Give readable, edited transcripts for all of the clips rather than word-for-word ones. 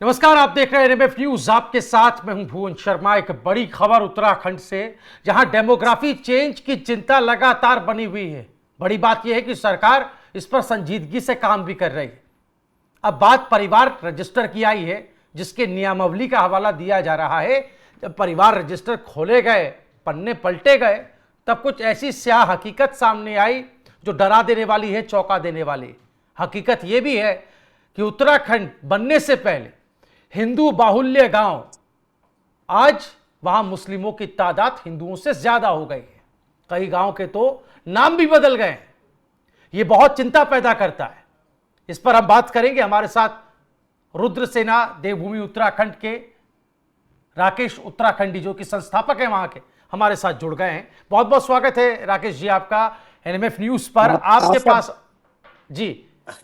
नमस्कार, आप देख रहे हैं एनएमएफ न्यूज। आपके साथ मैं हूं भुवन शर्मा। एक बड़ी खबर उत्तराखंड से, जहां डेमोग्राफी चेंज की चिंता लगातार बनी हुई है। बड़ी बात यह है कि सरकार इस पर संजीदगी से काम भी कर रही है। अब बात परिवार रजिस्टर की आई है, जिसके नियमावली का हवाला दिया जा रहा है। जब परिवार रजिस्टर खोले गए, पन्ने पलटे गए, तब कुछ ऐसी स्याह हकीकत सामने आई जो डरा देने वाली है, चौंका देने वाली। हकीकत यह भी है कि उत्तराखंड बनने से पहले हिंदू बाहुल्य गांव, आज वहां मुस्लिमों की तादाद हिंदुओं से ज्यादा हो गई है। कई गांव के तो नाम भी बदल गए हैं। यह बहुत चिंता पैदा करता है। इस पर हम बात करेंगे। हमारे साथ रुद्रसेना देवभूमि उत्तराखंड के राकेश उत्तराखंडी, जो कि संस्थापक है वहां के, हमारे साथ जुड़ गए हैं। बहुत बहुत स्वागत है राकेश जी आपका एनएमएफ न्यूज पर। आपके पास जी,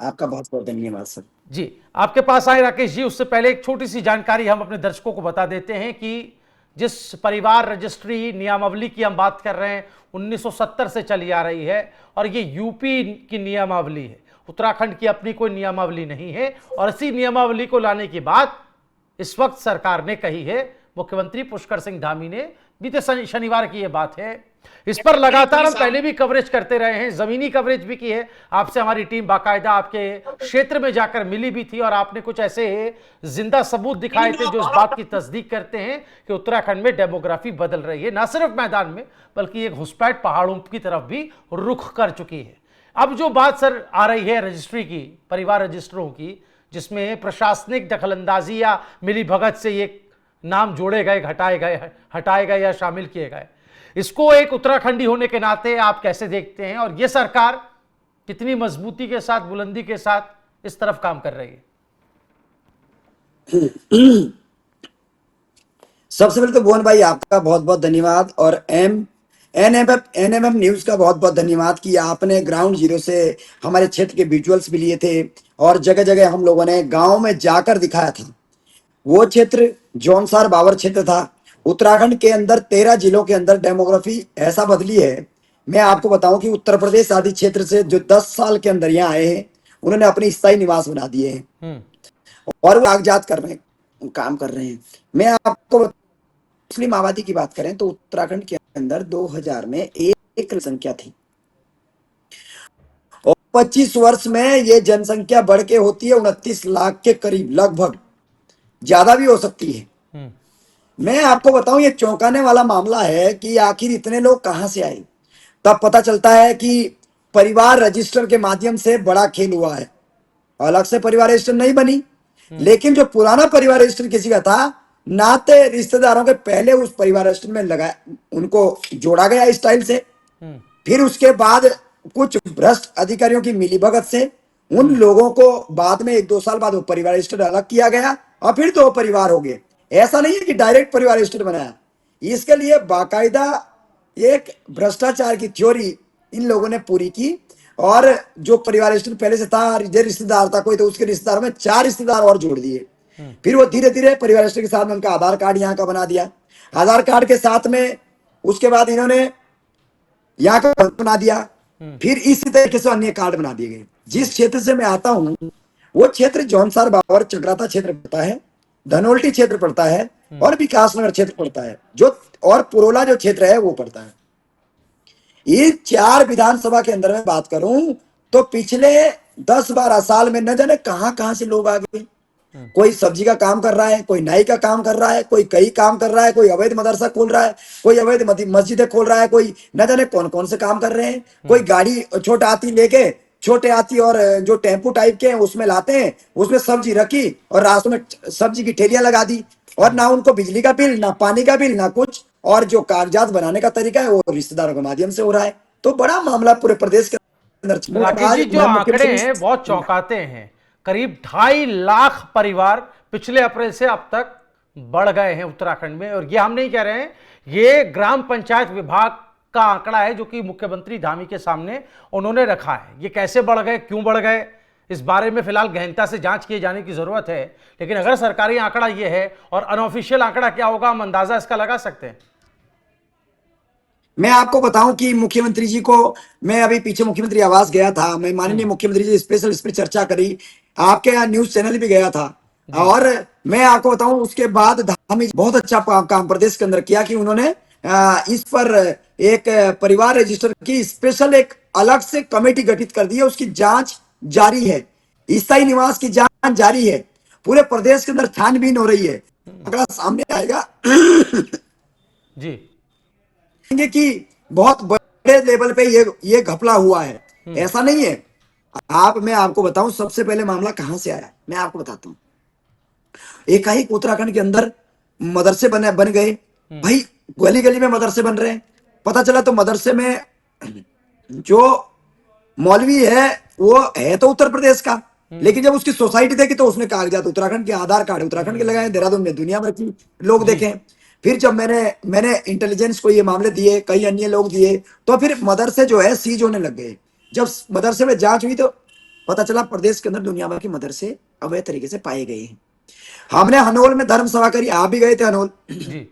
आपका बहुत बहुत धन्यवाद सर। जी, आपके पास आए राकेश जी। उससे पहले एक छोटी सी जानकारी हम अपने दर्शकों को बता देते हैं कि जिस परिवार रजिस्ट्री नियमावली की हम बात कर रहे हैं, 1970 से चली आ रही है और ये यूपी की नियमावली है। उत्तराखंड की अपनी कोई नियमावली नहीं है। और इसी नियमावली को लाने की बात इस वक्त सरकार ने कही है। मुख्यमंत्री पुष्कर सिंह धामी ने बीते शनिवार की यह बात है। इस पर लगातार हम पहले भी कवरेज करते रहे हैं, जमीनी कवरेज भी की है। आपसे हमारी टीम बाकायदा आपके क्षेत्र में जाकर मिली भी थी और आपने कुछ ऐसे जिंदा सबूत दिखाए थे जो इस बात की तस्दीक करते हैं कि उत्तराखंड में डेमोग्राफी बदल रही है, न सिर्फ मैदान में बल्कि एक घुसपैठ पहाड़ों की तरफ भी रुख कर चुकी है। अब जो बात सर आ रही है रजिस्ट्री की, परिवार रजिस्टरों की, जिसमें प्रशासनिक दखलंदाजी या मिलीभगत से ये नाम जोड़े गए, हटाए गए या शामिल किए गए, इसको एक उत्तराखंडी होने के नाते आप कैसे देखते हैं? और यह सरकार कितनी मजबूती के साथ, बुलंदी के साथ इस तरफ काम कर रही है? सबसे पहले तो भुवन भाई आपका बहुत बहुत धन्यवाद और एनएमएफ न्यूज का बहुत बहुत धन्यवाद कि आपने ग्राउंड जीरो से हमारे क्षेत्र के विजुअल्स भी लिए थे और जगह जगह हम लोगों ने गांव में जाकर दिखाया था। वो क्षेत्र जौनसार बावर क्षेत्र था। उत्तराखंड के अंदर 13 जिलों के अंदर डेमोग्राफी ऐसा बदली है। मैं आपको बताऊं कि उत्तर प्रदेश आदि क्षेत्र से जो 10 साल के अंदर यहाँ आए हैं, उन्होंने अपनी स्थायी निवास बना दिए हैं और वो कागजात कर रहे हैं, काम कर रहे हैं। मैं आपको मुस्लिम आबादी की बात करें तो उत्तराखंड के अंदर 2000 में एक संख्या थी और 25 वर्ष में ये जनसंख्या बढ़ के होती है 29 लाख के करीब, लगभग ज्यादा भी हो सकती है। मैं आपको बताऊं, ये चौंकाने वाला मामला है कि आखिर इतने लोग कहां से आए। तब पता चलता है कि परिवार रजिस्टर के माध्यम से बड़ा खेल हुआ है। अलग से परिवार रजिस्टर नहीं बनी, लेकिन जो पुराना परिवार रजिस्टर किसी का था, नाते रिश्तेदारों के पहले उस परिवार रजिस्टर में लगाया, उनको जोड़ा गया स्टाइल से। फिर उसके बाद कुछ भ्रष्ट अधिकारियों की मिलीभगत से उन लोगों को बाद में 1-2 साल बाद वो परिवार रजिस्टर अलग किया गया और फिर 2 परिवार हो गए। ऐसा नहीं है कि डायरेक्ट परिवार रजिस्टर बनाया। इसके लिए बाकायदा एक भ्रष्टाचार की थ्योरी इन लोगों ने पूरी की और जो परिवार रजिस्टर पहले से था, जो रिश्तेदार था कोई, तो उसके रिश्तेदारों में 4 रिश्तेदार और जोड़ दिए। फिर वो धीरे धीरे परिवार रजिस्टर के साथ में उनका आधार कार्ड यहाँ का बना दिया। आधार कार्ड के साथ में उसके बाद इन्होंने यहाँ का बना दिया। फिर इसी तरीके से अन्य कार्ड बना दिए गए। जिस क्षेत्र से मैं आता हूँ वो क्षेत्र जौनसार बावर चक्राता क्षेत्र पड़ता है, धनोल्टी क्षेत्र पड़ता है और विकासनगर क्षेत्र पड़ता है, जो और पुरोला जो क्षेत्र है वो पड़ता है। ये 4 विधानसभा के अंदर मैं बात करूं तो पिछले 10-12 साल में न जाने कहां से लोग आ गए। कोई सब्जी का काम कर रहा है, कोई नाई का काम कर रहा है, कोई कई काम कर रहा है, कोई अवैध मदरसा खोल रहा है, कोई अवैध मस्जिदें खोल रहा है, कोई न जाने कौन कौन से काम कर रहे हैं। कोई गाड़ी छोटा हाथी लेके, छोटे हाथी और जो टेम्पो टाइप के हैं उसमें लाते हैं, उसमें सब्जी रखी और रास्तों में सब्जी की ठेलियां लगा दी और ना उनको बिजली का बिल, ना पानी का बिल, ना कुछ। और जो कागजात बनाने का तरीका है वो रिश्तेदारों के माध्यम से हो रहा है। तो बड़ा मामला पूरे प्रदेश के अंदर। राकेश जी, जो आंकड़े हैं बहुत चौंकाते हैं। करीब 2.5 लाख परिवार पिछले अप्रैल से अब तक बढ़ गए हैं उत्तराखंड में। और ये हम नहीं कह रहे हैं, ये ग्राम पंचायत विभाग का आंकड़ा है जो कि मुख्यमंत्री धामी के सामने उन्होंने रखा है। ये कैसे बढ़ गए, क्यों बढ़ गए, इस बारे में फिलहाल गहनता से जांच किए जाने की जरूरत है। लेकिन अगर सरकारी आंकड़ा ये है और अनऑफिशियल आंकड़ा क्या होगा, हम अंदाजा इसका लगा सकते हैं। मैं आपको बताऊं कि मुख्यमंत्री जी को, मैं अभी पीछे मुख्यमंत्री आवास गया था, मैं माननीय मुख्यमंत्री जी स्पेशल इस पर चर्चा करी, आपके यहाँ न्यूज चैनल भी गया था जी और मैं आपको बताऊं उसके बाद धामी बहुत अच्छा काम प्रदेश के अंदर किया कि उन्होंने इस पर एक परिवार रजिस्टर की स्पेशल एक अलग से कमेटी गठित कर दी है, उसकी जांच जारी है, स्थायी निवास की जांच जारी है, पूरे प्रदेश के अंदर छानबीन हो रही है। अगला सामने आएगा जी। कि बहुत बड़े लेवल पे ये घपला हुआ है, ऐसा नहीं है। मैं आपको बताऊं सबसे पहले मामला कहां से आया, मैं आपको बताता हूं। एकाएक उत्तराखंड के अंदर मदरसे बन गए भाई, गली गली में मदरसे बन रहे हैं। पता चला तो मदरसे में जो मौलवी है वो है तो उत्तर प्रदेश का, लेकिन जब उसकी सोसाइटी देखी तो उसने कागजात उत्तराखंड के, आधार कार्ड उत्तराखंड के लगाए, देहरादून में दुनिया भर की लोग जी देखे। फिर जब मैंने मैंने इंटेलिजेंस को ये मामले दिए, कई अन्य लोग दिए, तो फिर मदरसे जो है सीज होने लग गए। जब मदरसे में जांच हुई तो पता चला प्रदेश के अंदर दुनिया भर के मदरसे अवैध तरीके से पाए गए हैं। हमने हनोल में धर्म सभा करी, आप भी गए थे हनोल। जी।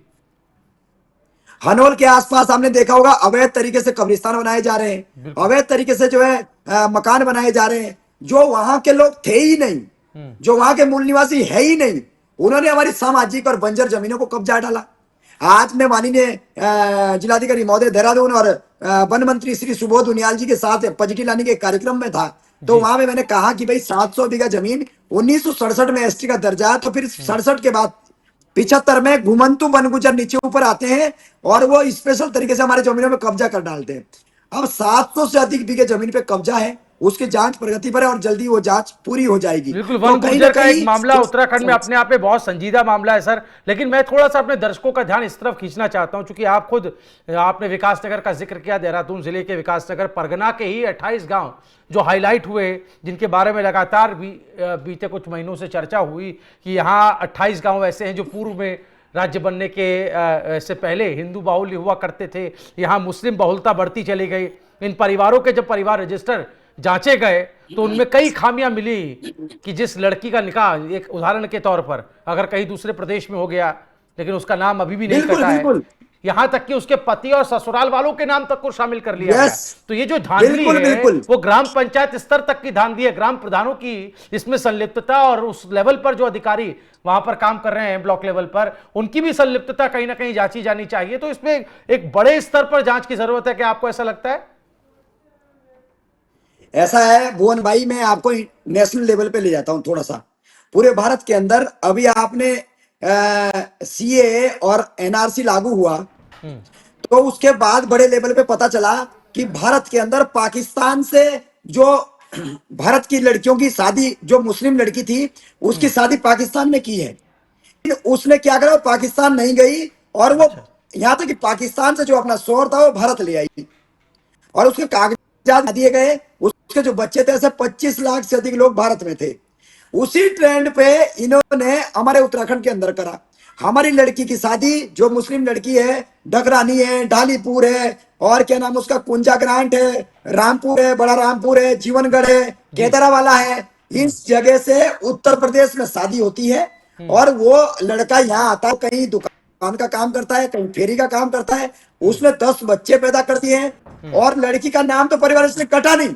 हनोल के आसपास आपने देखा होगा अवैध तरीके से कब्रिस्तान बनाए जा रहे हैं, बिल्कुल। अवैध तरीके से जो है मकान बनाए जा रहे हैं, जो वहां के लोग थे ही नहीं, जो वहां के मूल निवासी है ही नहीं, उन्होंने हमारी सामाजिक और बंजर जमीनों को कब्जा डाला। आज मैं माननीय जिलाधिकारी महोदय देहरादून और वन मंत्री श्री सुबोध उनियाल जी के साथ पॉजिटिव लाने के कार्यक्रम में था, तो जी वहां में मैंने कहा कि भाई 700 बीघा जमीन 1967 में एसटी का दर्जा, तो फिर 67 के बाद 75 में घुमंतु वन गुजर नीचे ऊपर आते हैं और वो स्पेशल तरीके से हमारे जमीनों में कब्जा कर डालते हैं। अब 700 से अधिक बीघे जमीन पे कब्जा है, उसकी जांच प्रगति पर है और जल्दी वो जांच पूरी हो जाएगी। बिल्कुल, तो वन कहीं ना गुर्जर का एक कहीं मामला उत्तराखंड में अपने आप में बहुत संजीदा मामला है सर। लेकिन मैं थोड़ा सा अपने दर्शकों का ध्यान इस तरफ खींचना चाहता हूं, क्योंकि आप खुद आपने विकासनगर का जिक्र किया, देहरादून जिले के विकासनगर परगना के ही 28 गांव जो हाईलाइट हुए, जिनके बारे में लगातार बीते कुछ महीनों से चर्चा हुई कि यहाँ 28 गांव ऐसे हैं जो पूर्व में राज्य बनने के से पहले हिंदू बाहुल्य हुआ करते थे, यहाँ मुस्लिम बहुलता बढ़ती चली गई। इन परिवारों के जब परिवार रजिस्टर जांचे गए तो उनमें कई खामियां मिली कि जिस लड़की का निकाह, एक उदाहरण के तौर पर, अगर कहीं दूसरे प्रदेश में हो गया लेकिन उसका नाम अभी भी नहीं बिल्कुल कटा है, बिल्कुल। यहां तक कि उसके पति और ससुराल वालों के नाम तक को शामिल कर लिया गया। यस, तो ये जो धांधली बिल्कुल है बिल्कुल। वो ग्राम पंचायत स्तर तक की धांधली है, ग्राम प्रधानों की इसमें संलिप्तता, और उस लेवल पर जो अधिकारी वहां पर काम कर रहे हैं ब्लॉक लेवल पर, उनकी भी संलिप्तता कहीं ना कहीं जांची जानी चाहिए। तो इसमें एक बड़े स्तर पर जांच की जरूरत है, क्या आपको ऐसा लगता है? ऐसा है भुवन भाई, मैं आपको नेशनल लेवल पे ले जाता हूं थोड़ा सा। पूरे भारत के अंदर अभी आपने सीए और एनआरसी लागू हुआ, तो उसके बाद बड़े लेवल पे पता चला कि भारत के अंदर पाकिस्तान से जो भारत की लड़कियों की शादी, जो मुस्लिम लड़की थी उसकी शादी पाकिस्तान में की है। उसने क्या करा, पाकिस्तान नहीं गई और वो अच्छा। यहां तक कि पाकिस्तान से जो अपना शोहर था वो भारत ले आई और उसके कागजात दिए गए। उसके जो बच्चे थे, ऐसे 25 लाख से अधिक लोग भारत में थे। उसी ट्रेंड पे इन्होंने हमारे उत्तराखंड के अंदर करा। हमारी लड़की की शादी, जो मुस्लिम लड़की है, डगरानी है, ढालीपुर है, और क्या नाम उसका, कुंजा ग्रांट है, रामपुर है, बड़ा रामपुर है, जीवनगढ़ है, जी। केदारा वाला है, इस जगह से उत्तर प्रदेश में शादी होती है। और वो लड़का यहाँ आता है, कहीं दुकान का काम करता है, कहीं फेरी का काम करता है, उसने 10 बच्चे पैदा कर दिए हैं और लड़की का नाम तो परिवार से कटा नहीं,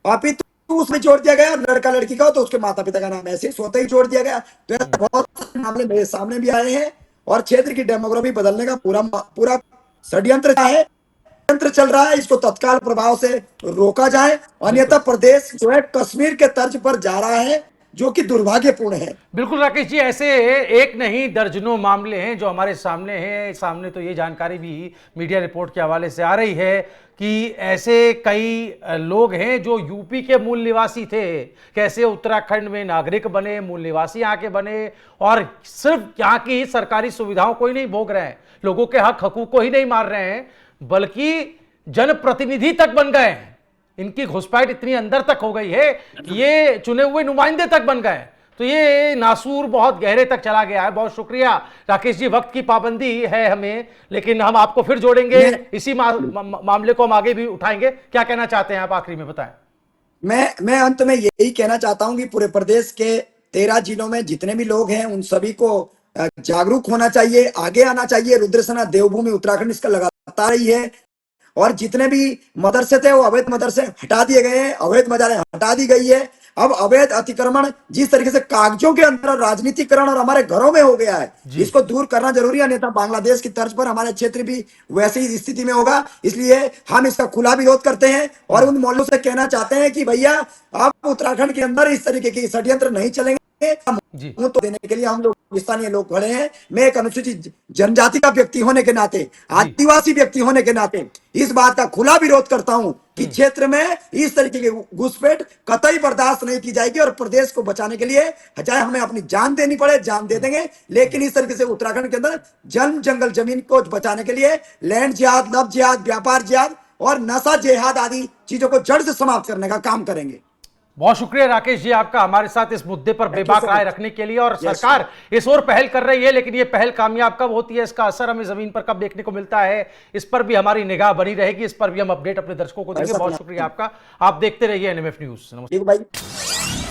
अभी तो उसमें जोड़ दिया गया। लड़का लड़की का हो तो उसके माता पिता का नाम ऐसे ही स्वतः ही जोड़ दिया गया। तो ऐसे बहुत सारे मामले मेरे सामने भी आए हैं और क्षेत्र की डेमोग्राफी बदलने का पूरा पूरा षड्यंत्र है, षड्यंत्र चल रहा है। इसको तत्काल प्रभाव से रोका जाए, अन्यथा बिल्कुल प्रदेश जो है कश्मीर के तर्ज पर जा रहा है, जो कि दुर्भाग्यपूर्ण है। बिल्कुल राकेश जी, ऐसे एक नहीं दर्जनों मामले हैं जो हमारे सामने हैं। सामने तो ये जानकारी भी मीडिया रिपोर्ट के हवाले से आ रही है कि ऐसे कई लोग हैं जो यूपी के मूल निवासी थे, कैसे उत्तराखंड में नागरिक बने, मूल निवासी यहाँ के बने, और सिर्फ यहाँ की सरकारी सुविधाओं को ही नहीं भोग रहे हैं, लोगों के हक हकूक को ही नहीं मार रहे हैं, बल्कि जनप्रतिनिधि तक बन गए हैं। इनकी घुसपैठ इतनी अंदर तक हो गई है कि ये चुने हुए नुमाइंदे तक बन गए। तो ये नासूर बहुत गहरे तक चला गया है। बहुत शुक्रिया राकेश जी, वक्त की पाबंदी है हमें, लेकिन हम आपको फिर जोड़ेंगे, इसी मामले को हम आगे भी उठाएंगे। क्या कहना चाहते हैं आप, आखिरी में बताएं। मैं अंत में यही कहना चाहता हूं कि पूरे प्रदेश के 13 जिलों में जितने भी लोग हैं उन सभी को जागरूक होना चाहिए, आगे आना चाहिए। रुद्रसेना देवभूमि उत्तराखंड इसका लगातार ही है और जितने भी मदरसे थे वो अवैध मदरसे हटा दिए गए हैं, अवैध मजारें हटा दी गई है। अब अवैध अतिक्रमण जिस तरीके से कागजों के अंदर राजनीतिकरण और हमारे घरों में हो गया है, इसको दूर करना जरूरी है, अन्यथा बांग्लादेश की तर्ज पर हमारा क्षेत्र भी वैसी ही स्थिति में होगा। इसलिए हम इसका खुला विरोध करते हैं और उन मौलवियों से कहना चाहते हैं कि भैया आप उत्तराखंड के अंदर इस तरीके के षड्यंत्र नहीं चलेंगे। मुंह तो देने के लिए हम लोग स्थानीय लोग खड़े हैं। मैं एक अनुसूचित जनजाति का व्यक्ति होने के नाते, आदिवासी व्यक्ति होने के नाते इस बात का खुला विरोध करता हूं कि क्षेत्र में इस तरीके की घुसपैठ कतई बर्दाश्त नहीं की जाएगी और प्रदेश को बचाने के लिए चाहे हमें अपनी जान देनी पड़े जान दे देंगे, लेकिन इस तरीके से उत्तराखंड के अंदर जंगल जमीन को बचाने के लिए लैंड जिहाद, लव जिहाद, व्यापार जिहाद और नशा जिहाद आदि चीजों को जड़ से समाप्त करने का काम करेंगे। बहुत शुक्रिया राकेश जी आपका हमारे साथ इस मुद्दे पर बेबाक राय रखने के लिए। और सरकार इस ओर पहल कर रही है, लेकिन ये पहल कामयाब कब होती है, इसका असर हमें जमीन पर कब देखने को मिलता है, इस पर भी हमारी निगाह बनी रहेगी। इस पर भी हम अपडेट अपने दर्शकों को देंगे। बहुत शुक्रिया आपका। आप देखते रहिए एनएमएफ न्यूज। नमस्कार।